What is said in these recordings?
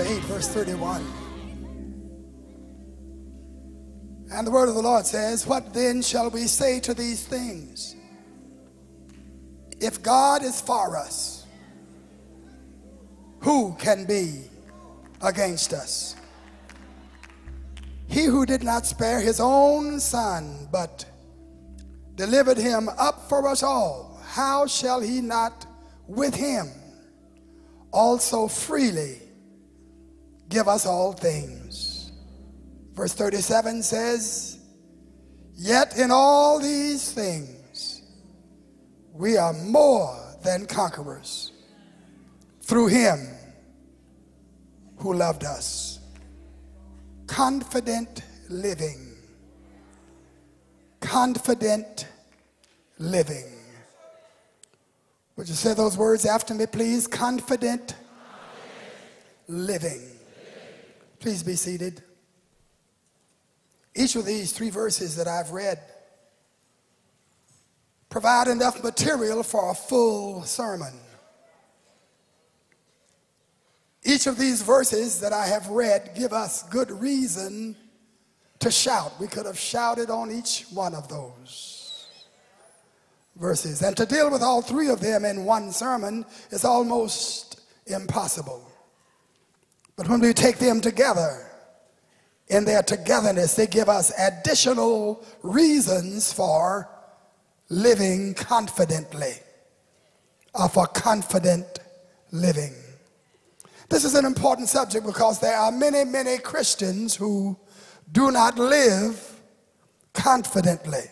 8, verse 31. And the word of the Lord says, what then shall we say to these things? If God is for us, who can be against us? He who did not spare his own son, but delivered him up for us all, how shall he not with him also freely give us all things? Verse 37 says, yet in all these things we are more than conquerors through him who loved us. Confident living. Confident living. Would you say those words after me, please? Confident living. Please be seated. Each of these 3 verses that I've read provide enough material for a full sermon. Each of these verses that I have read give us good reason to shout. We could have shouted on each one of those verses. And to deal with all 3 of them in one sermon is almost impossible. But when we take them together, in their togetherness, they give us additional reasons for living confidently, or for confident living. This is an important subject because there are many, many Christians who do not live confidently.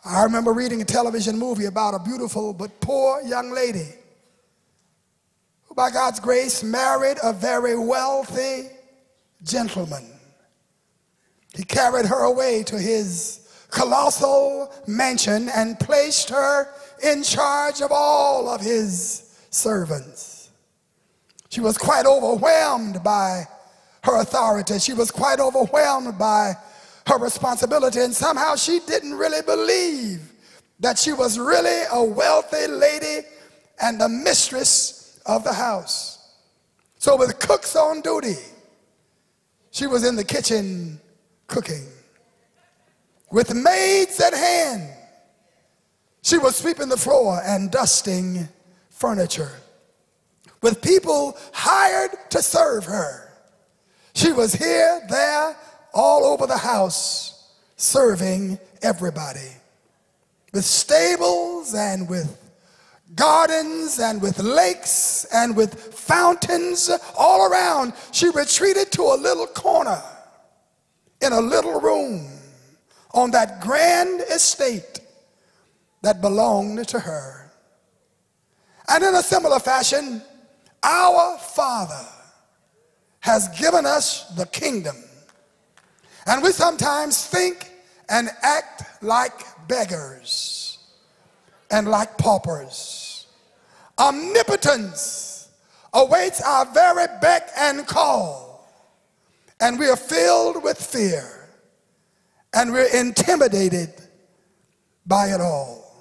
I remember reading a television movie about a beautiful but poor young lady who by God's grace married a very wealthy gentleman. He carried her away to his colossal mansion and placed her in charge of all of his servants. She was quite overwhelmed by her authority. She was quite overwhelmed by her responsibility, and somehow she didn't really believe that she was really a wealthy lady and the mistress of the house. So with cooks on duty, she was in the kitchen cooking. With maids at hand, she was sweeping the floor and dusting furniture. With people hired to serve her, she was here, there, all over the house, serving everybody. With stables and with gardens and with lakes and with fountains all around, she retreated to a little corner in a little room on that grand estate that belonged to her. And in a similar fashion, our Father has given us the kingdom. And we sometimes think and act like beggars and like paupers. Omnipotence awaits our very beck and call, and we are filled with fear, and we're intimidated by it all.